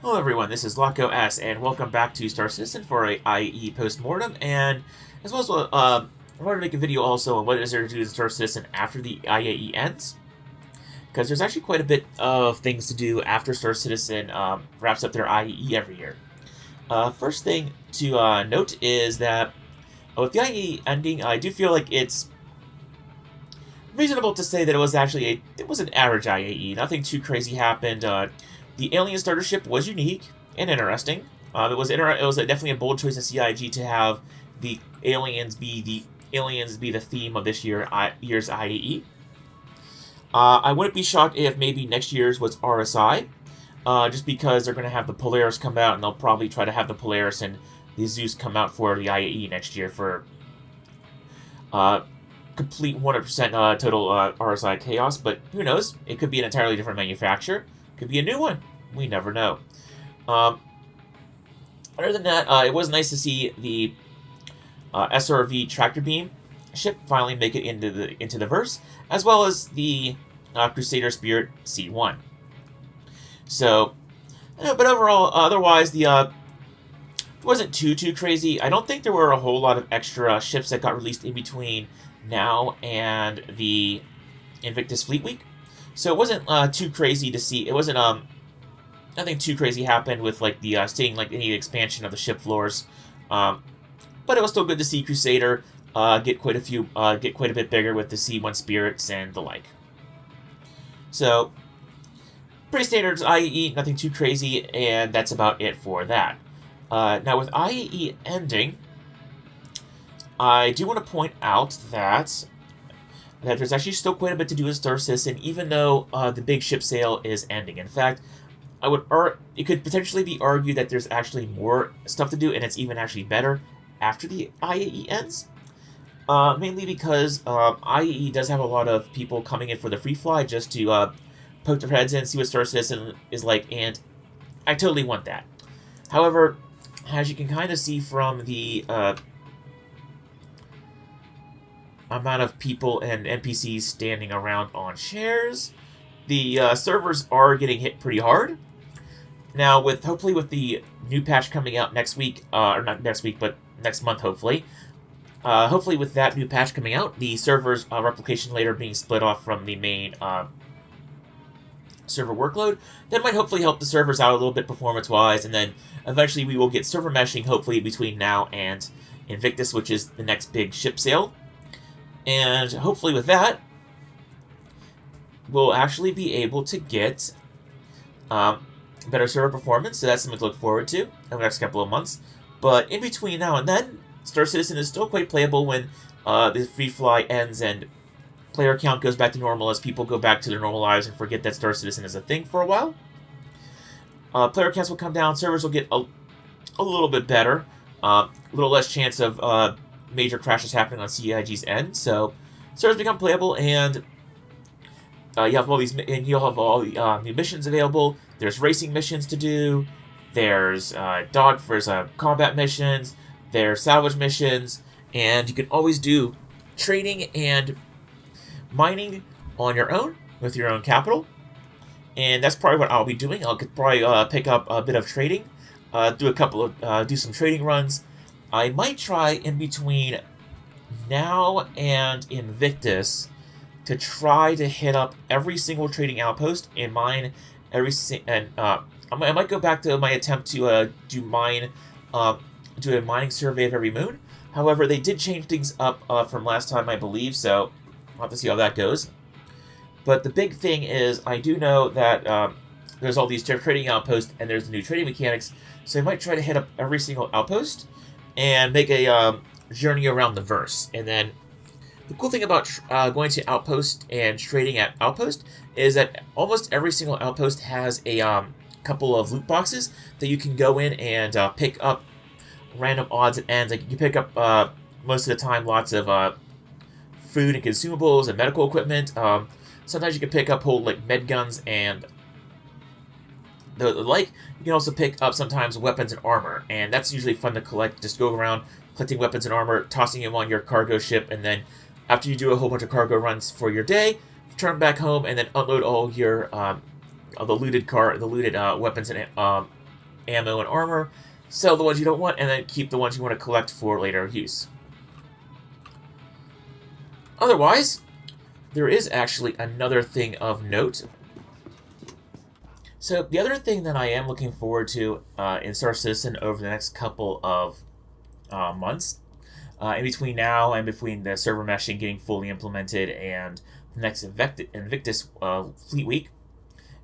Hello everyone, this is Locko S, and welcome back to Star Citizen for a IAE Post Mortem, and as well as I wanted to make a video also on what is there to do in Star Citizen after the IAE ends, because there's actually quite a bit of things to do after Star Citizen wraps up their IAE every year. First thing to note is that with the IAE ending, I do feel like it's reasonable to say that it was an average IAE. Nothing too crazy happened. The alien starter ship was unique and interesting. It was definitely a bold choice of CIG to have the aliens be the theme of this year's IAE. I wouldn't be shocked if maybe next year's was RSI, just because they're going to have the Polaris come out, and they'll probably try to have the Polaris and the Zeus come out for the IAE next year for complete 100% total RSI chaos. But who knows? It could be an entirely different manufacturer. Could be a new one. We never know. Other than that, it was nice to see the SRV tractor beam ship finally make it into the verse, as well as the Crusader Spirit C1. So, but overall, otherwise, it wasn't too crazy. I don't think there were a whole lot of extra ships that got released in between now and the Invictus Fleet Week. So it wasn't too crazy to see. It wasn't nothing too crazy happened with like the seeing like any expansion of the ship floors. But it was still good to see Crusader get quite a bit bigger with the C1 Spirits and the like. So pretty standard IAE, nothing too crazy, and that's about it for that. Now with IAE ending, I do want to point out that there's actually still quite a bit to do with Star Citizen, even though the big ship sale is ending. In fact, it could potentially be argued that there's actually more stuff to do, and it's even actually better after the IAE ends. Mainly because IAE does have a lot of people coming in for the free fly just to poke their heads in, see what Star Citizen is like, and I totally want that. However, as you can kind of see from the amount of people and NPCs standing around on shares, the servers are getting hit pretty hard. Now, hopefully with the new patch coming out next week, or not next week, but next month, hopefully with that new patch coming out, the servers replication layer being split off from the main server workload, that might hopefully help the servers out a little bit performance-wise, and then eventually we will get server meshing, hopefully between now and Invictus, which is the next big ship sale. And hopefully with that, we'll actually be able to get better server performance, so that's something to look forward to in the next couple of months. But in between now and then, Star Citizen is still quite playable when the free fly ends and player count goes back to normal as people go back to their normal lives and forget that Star Citizen is a thing for a while. Player counts will come down, servers will get a little bit better, a little less chance of major crashes happening on CIG's end, so servers become playable, and you'll have all the new missions available. There's racing missions to do. There's combat missions. There's salvage missions, and you can always do trading and mining on your own with your own capital. And that's probably what I'll be doing. I'll probably pick up a bit of trading, do some trading runs. I might try in between now and Invictus to try to hit up every single trading outpost and mine I might go back to my attempt to do a mining survey of every moon. However, they did change things up from last time, I believe, so I'll have to see how that goes. But the big thing is, I do know that there's all these trading outposts, and there's the new trading mechanics, so I might try to hit up every single outpost and make a journey around the verse. And then the cool thing about going to outpost and trading at outpost is that almost every single outpost has a couple of loot boxes that you can go in and pick up random odds and ends. Like you pick up most of the time lots of food and consumables and medical equipment. Sometimes you can pick up whole like med guns and the like. You can also pick up sometimes weapons and armor, and that's usually fun to collect. Just go around collecting weapons and armor, tossing them on your cargo ship, and then after you do a whole bunch of cargo runs for your day, turn back home and then unload all your the looted weapons and ammo and armor, sell the ones you don't want, and then keep the ones you want to collect for later use. Otherwise, there is actually another thing of note. So the other thing that I am looking forward to in Star Citizen over the next couple of months, in between now and between the server meshing getting fully implemented and the next Invictus Fleet Week,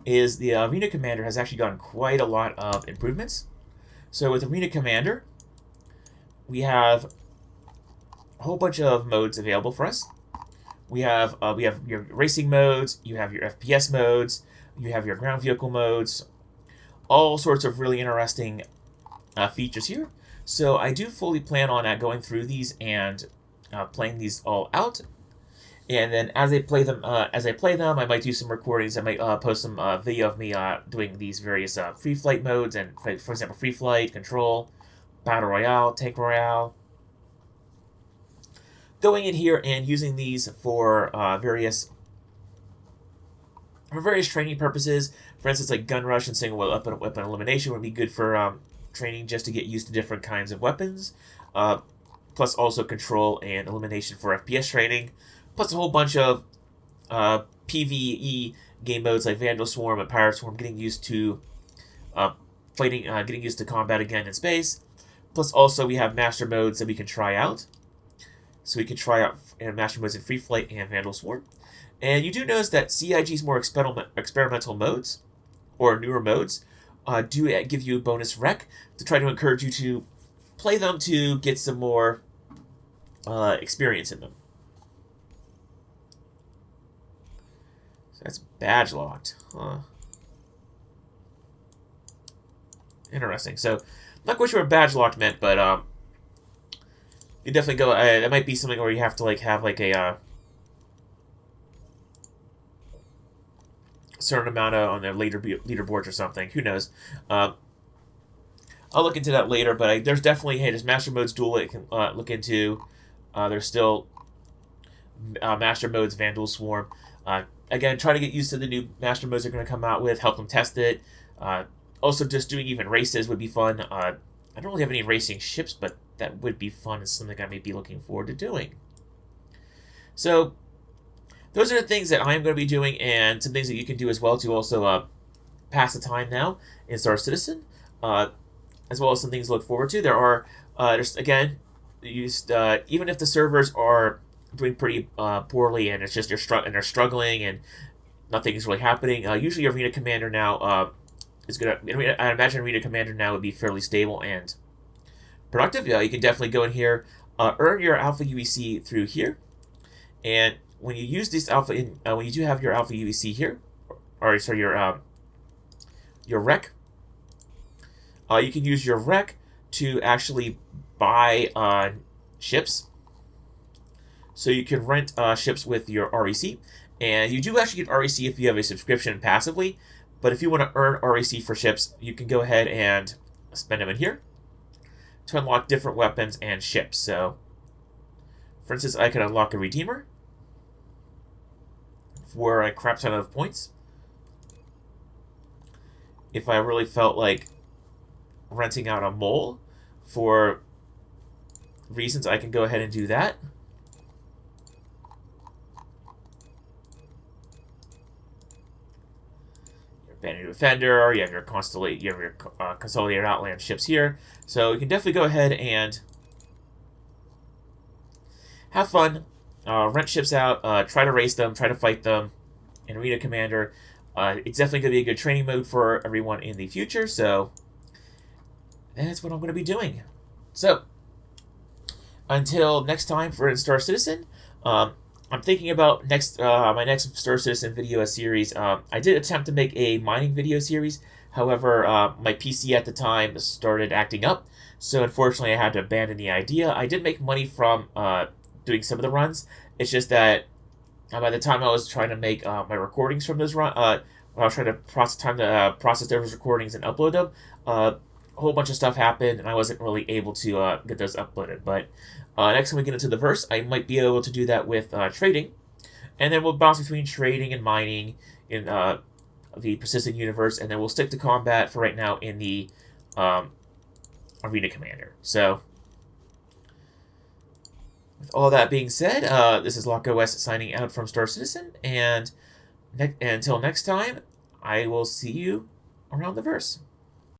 is the Arena Commander has actually gotten quite a lot of improvements. So with Arena Commander, we have a whole bunch of modes available for us. We have your racing modes, you have your FPS modes, you have your ground vehicle modes, all sorts of really interesting features here. So I do fully plan on going through these and playing these all out. And then as I play them, I might do some recordings. I might post some video of me doing these various free flight modes, and for example, free flight, control, battle royale, tank royale. Going in here and using these for various training purposes. For instance, like gun rush and single weapon elimination would be good for training just to get used to different kinds of weapons. Plus also control and elimination for FPS training. Plus a whole bunch of PvE game modes like Vandal Swarm and Pirate Swarm, getting used to fighting, getting used to combat again in space. Plus also we have master modes that we can try out. So we can try out master modes in Free Flight and Vandal Swarm. And you do notice that CIG's more experimental modes, or newer modes, do give you a bonus rec to try to encourage you to play them to get some more experience in them. So that's badge locked. Huh. Interesting. So, I'm not quite sure what badge locked meant, but you definitely go. That might be something where you have to have a certain amount on their leaderboards or something. Who knows? I'll look into that later. But there's definitely there's master modes dual that you can look into. There's still master modes Vandal Swarm. Again, try to get used to the new master modes they're going to come out with. Help them test it. Also, just doing even races would be fun. I don't really have any racing ships, but that would be fun. It's something I may be looking forward to doing. So, those are the things that I'm going to be doing, and some things that you can do as well to also pass the time now in Star Citizen, as well as some things to look forward to. There are, again, even if the servers are doing pretty poorly and it's just they're struggling and nothing is really happening, usually Arena Commander now is going to. I imagine Arena Commander now would be fairly stable and productive. You can definitely go in here, earn your Alpha UEC through here, and when you use this alpha when you do have your Alpha UEC here, or sorry, your rec, you can use your rec to actually buy ships. So you can rent ships with your REC, and you do actually get REC if you have a subscription passively. But if you want to earn REC for ships, you can go ahead and spend them in here to unlock different weapons and ships. So, for instance, I could unlock a Redeemer for a crap ton of points. If I really felt like renting out a mole for reasons, I can go ahead and do that. Your Abandoned Defender, you have your Consolidated Outland ships here. So you can definitely go ahead and have fun. Rent ships out, try to race them, try to fight them in Arena Commander. It's definitely going to be a good training mode for everyone in the future, so that's what I'm going to be doing. So, until next time for Star Citizen, I'm thinking about my next Star Citizen video series. I did attempt to make a mining video series, however, my PC at the time started acting up, so unfortunately I had to abandon the idea. I did make money from doing some of the runs. It's just that by the time I was trying to make my recordings from those runs, when I was trying to process those recordings and upload them, a whole bunch of stuff happened, and I wasn't really able to get those uploaded. But next time we get into the verse, I might be able to do that with trading, and then we'll bounce between trading and mining in the persistent universe, and then we'll stick to combat for right now in the Arena Commander. So, with all that being said, this is Lock OS signing out from Star Citizen, and until next time, I will see you around the verse.